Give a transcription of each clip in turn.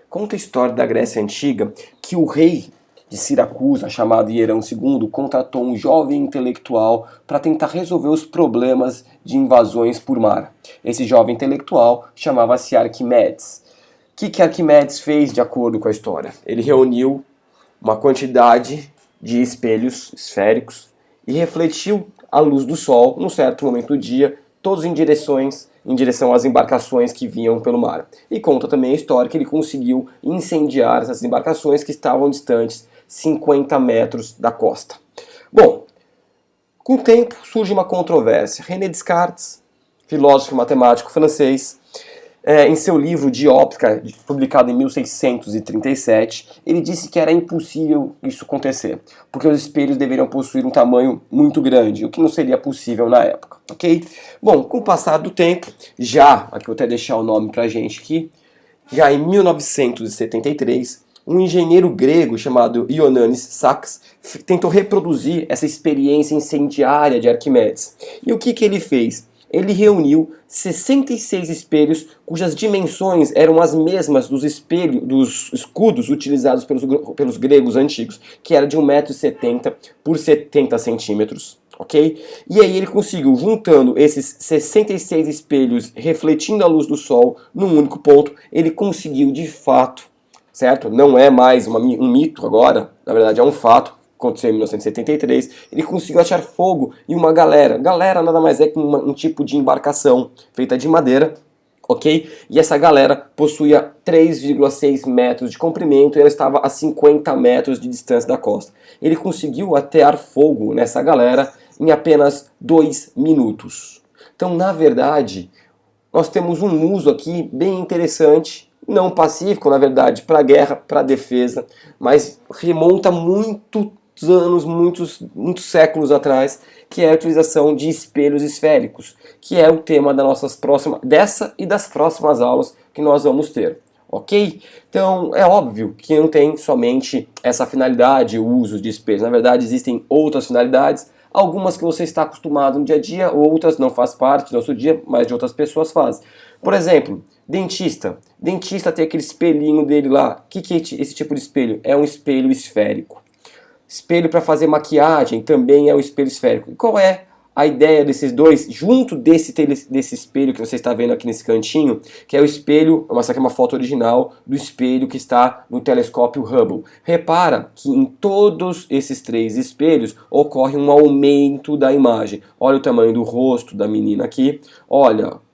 Conta a história da Grécia Antiga que o rei de Siracusa, chamado Hierão II, contratou um jovem intelectual para tentar resolver os problemas de invasões por mar. Esse jovem intelectual chamava-se Arquimedes. O que Arquimedes fez de acordo com a história? Ele reuniu uma quantidade de espelhos esféricos e refletiu a luz do sol, num certo momento do dia, todos em direção às embarcações que vinham pelo mar. E conta também a história que ele conseguiu incendiar essas embarcações que estavam distantes 50 metros da costa. Bom, com o tempo surge uma controvérsia. René Descartes, filósofo e matemático francês, em seu livro de óptica, publicado em 1637, ele disse que era impossível isso acontecer, porque os espelhos deveriam possuir um tamanho muito grande, o que não seria possível na época, ok? Bom, com o passar do tempo, aqui vou até deixar o nome pra gente aqui, já em 1973, um engenheiro grego chamado Ioannis Sachs tentou reproduzir essa experiência incendiária de Arquimedes. E o que ele fez? Ele reuniu 66 espelhos cujas dimensões eram as mesmas dos escudos utilizados pelos gregos antigos, que era de 1,70 m por 70 centímetros, ok? E aí ele conseguiu, juntando esses 66 espelhos refletindo a luz do sol num único ponto, ele conseguiu de fato, certo? Não é mais um mito agora, na verdade é um fato, aconteceu em 1973, ele conseguiu achar fogo em uma galera. Galera nada mais é que um tipo de embarcação feita de madeira, ok? E essa galera possuía 3,6 metros de comprimento e ela estava a 50 metros de distância da costa. Ele conseguiu atear fogo nessa galera em apenas 2 minutos. Então, na verdade, nós temos um uso aqui bem interessante, não pacífico, na verdade, para a guerra, para a defesa, mas remonta muitos anos, muitos séculos atrás, que é a utilização de espelhos esféricos, que é o tema dessa e das próximas aulas que nós vamos ter, ok? Então, é óbvio que não tem somente essa finalidade, o uso de espelhos, na verdade existem outras finalidades, algumas que você está acostumado no dia a dia, outras não faz parte do nosso dia, mas de outras pessoas fazem. Por exemplo, dentista. Dentista tem aquele espelhinho dele lá. O que é esse tipo de espelho? É um espelho esférico. Espelho para fazer maquiagem também é um espelho esférico. E qual é a ideia desses dois, junto desse espelho que você está vendo aqui nesse cantinho, que é o espelho, vou mostrar aqui uma foto original do espelho que está no telescópio Hubble. Repara que em todos esses 3 espelhos ocorre um aumento da imagem. Olha o tamanho do rosto da menina aqui, olha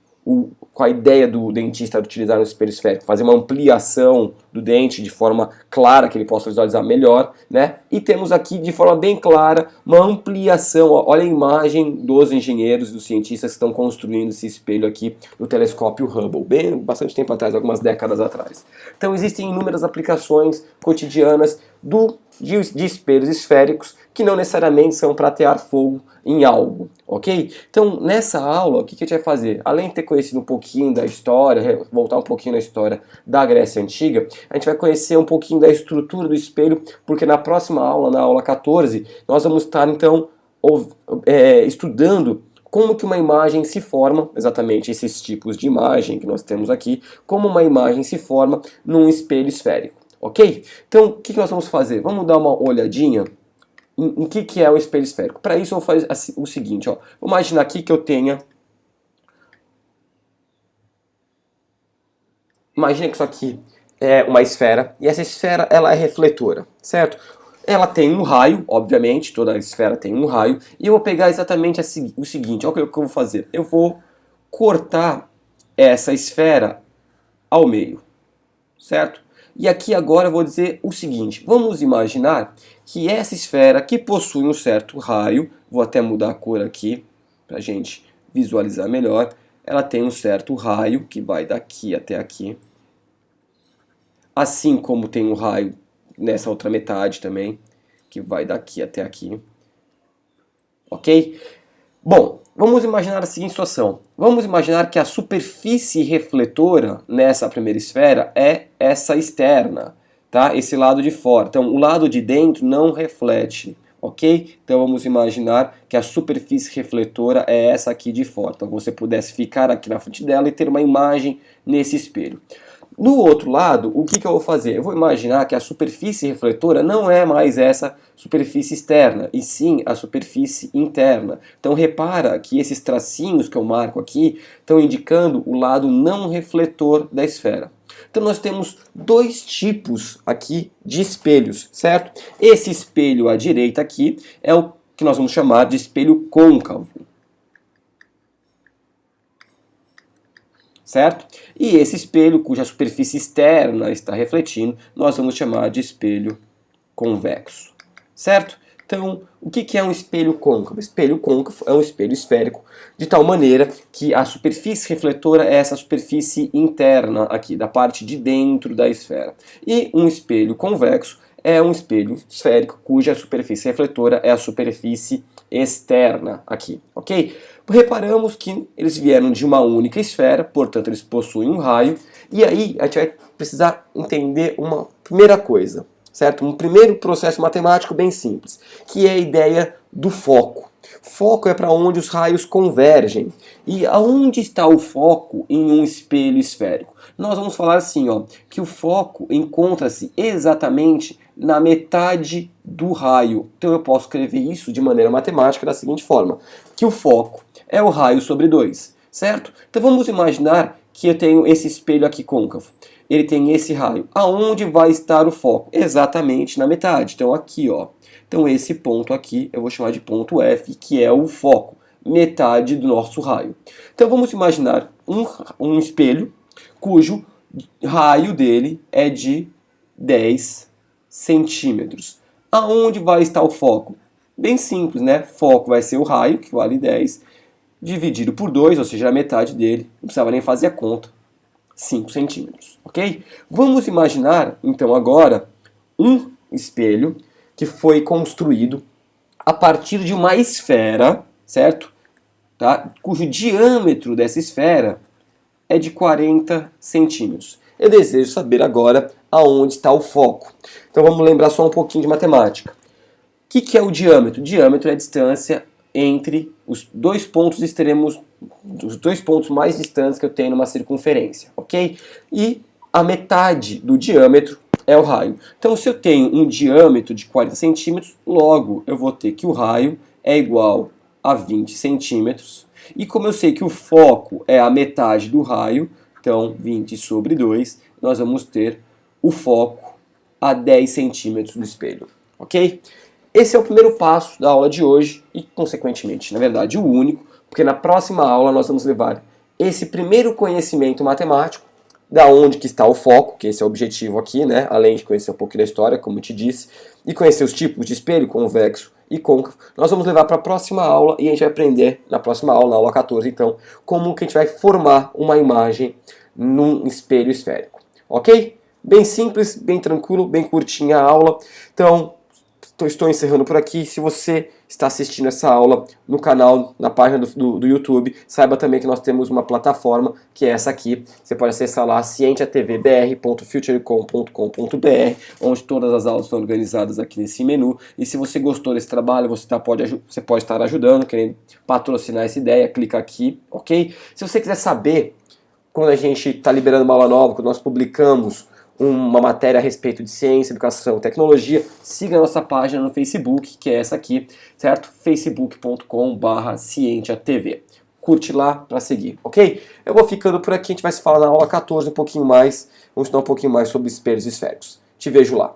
com a ideia do dentista utilizar um espelho esférico, fazer uma ampliação do dente de forma clara, que ele possa visualizar melhor, né? E temos aqui de forma bem clara uma ampliação, olha a imagem dos engenheiros e dos cientistas que estão construindo esse espelho aqui no telescópio Hubble, bastante tempo atrás, algumas décadas atrás. Então existem inúmeras aplicações cotidianas de espelhos esféricos que não necessariamente são para atear fogo em algo, ok? Então, nessa aula, o que a gente vai fazer? Além de ter conhecido um pouquinho da história, voltar um pouquinho na história da Grécia Antiga, a gente vai conhecer um pouquinho da estrutura do espelho, porque na próxima aula, na aula 14, nós vamos estar, então, estudando como que uma imagem se forma, exatamente esses tipos de imagem que nós temos aqui, como uma imagem se forma num espelho esférico, ok? Então, o que nós vamos fazer? Vamos dar uma olhadinha em que é o espelho esférico. Para isso eu vou fazer o seguinte, ó. Vou imaginar aqui que eu tenha... Imagina que isso aqui é uma esfera, e essa esfera ela é refletora, certo? Ela tem um raio, obviamente, toda esfera tem um raio, e eu vou pegar exatamente o seguinte, olha o que eu vou fazer. Eu vou cortar essa esfera ao meio, certo? E aqui agora eu vou dizer o seguinte, vamos imaginar que essa esfera que possui um certo raio, vou até mudar a cor aqui para a gente visualizar melhor, ela tem um certo raio que vai daqui até aqui, assim como tem um raio nessa outra metade também, que vai daqui até aqui, ok? Bom, vamos imaginar a seguinte situação. Vamos imaginar que a superfície refletora nessa primeira esfera é essa externa, tá? Esse lado de fora. Então, o lado de dentro não reflete, ok? Então, vamos imaginar que a superfície refletora é essa aqui de fora. Então, você pudesse ficar aqui na frente dela e ter uma imagem nesse espelho. No outro lado, o que eu vou fazer? Eu vou imaginar que a superfície refletora não é mais essa superfície externa, e sim a superfície interna. Então repara que esses tracinhos que eu marco aqui estão indicando o lado não refletor da esfera. Então nós temos dois tipos aqui de espelhos, certo? Esse espelho à direita aqui é o que nós vamos chamar de espelho côncavo. Certo? E esse espelho, cuja superfície externa está refletindo, nós vamos chamar de espelho convexo. Certo? Então, o que é um espelho côncavo? Espelho côncavo é um espelho esférico, de tal maneira que a superfície refletora é essa superfície interna aqui, da parte de dentro da esfera. E um espelho convexo é um espelho esférico, cuja superfície refletora é a superfície externa aqui, ok? Reparamos que eles vieram de uma única esfera, portanto eles possuem um raio, e aí a gente vai precisar entender uma primeira coisa, certo? Um primeiro processo matemático bem simples, que é a ideia do foco. Foco é para onde os raios convergem. E aonde está o foco em um espelho esférico? Nós vamos falar assim, ó, que o foco encontra-se exatamente na metade do raio. Então eu posso escrever isso de maneira matemática da seguinte forma, que o foco é o raio sobre 2, certo? Então vamos imaginar que eu tenho esse espelho aqui côncavo. Ele tem esse raio. Aonde vai estar o foco? Exatamente na metade. Então aqui, ó. Então esse ponto aqui eu vou chamar de ponto F, que é o foco, metade do nosso raio. Então vamos imaginar um espelho cujo raio dele é de 10 centímetros. Aonde vai estar o foco? Bem simples, né? Foco vai ser o raio, que vale 10, dividido por 2, ou seja, a metade dele. Não precisava nem fazer a conta. 5 centímetros, ok? Vamos imaginar, então, agora, um espelho que foi construído a partir de uma esfera, certo? Tá? Cujo diâmetro dessa esfera é de 40 centímetros. Eu desejo saber agora aonde está o foco. Então vamos lembrar só um pouquinho de matemática. O que é o diâmetro? O diâmetro é a distância entre os dois pontos extremos, os dois pontos mais distantes que eu tenho numa circunferência, ok? E a metade do diâmetro é o raio. Então se eu tenho um diâmetro de 40 centímetros, logo eu vou ter que o raio é igual a 20 centímetros. E como eu sei que o foco é a metade do raio, então 20 sobre 2, nós vamos ter o foco a 10 centímetros do espelho, ok? Esse é o primeiro passo da aula de hoje e, consequentemente, na verdade, o único, porque na próxima aula nós vamos levar esse primeiro conhecimento matemático, da onde que está o foco, que esse é o objetivo aqui, né? Além de conhecer um pouco da história, como eu te disse, e conhecer os tipos de espelho, convexo e côncavo, nós vamos levar para a próxima aula e a gente vai aprender na próxima aula, na aula 14, então, como que a gente vai formar uma imagem num espelho esférico, ok? Bem simples, bem tranquilo, bem curtinha a aula, então estou encerrando por aqui. Se você está assistindo essa aula no canal, na página do YouTube, saiba também que nós temos uma plataforma, que é essa aqui. Você pode acessar lá, cientiatvbr.futurecom.com.br, onde todas as aulas estão organizadas aqui nesse menu. E se você gostou desse trabalho, você pode estar ajudando, querendo patrocinar essa ideia, clica aqui, ok? Se você quiser saber quando a gente está liberando uma aula nova, quando nós publicamos uma matéria a respeito de ciência, educação e tecnologia, siga a nossa página no Facebook, que é essa aqui, certo? facebook.com/cientiatv. Curte lá para seguir, ok? Eu vou ficando por aqui, a gente vai se falar na aula 14 um pouquinho mais, vamos estudar um pouquinho mais sobre espelhos esféricos. Te vejo lá.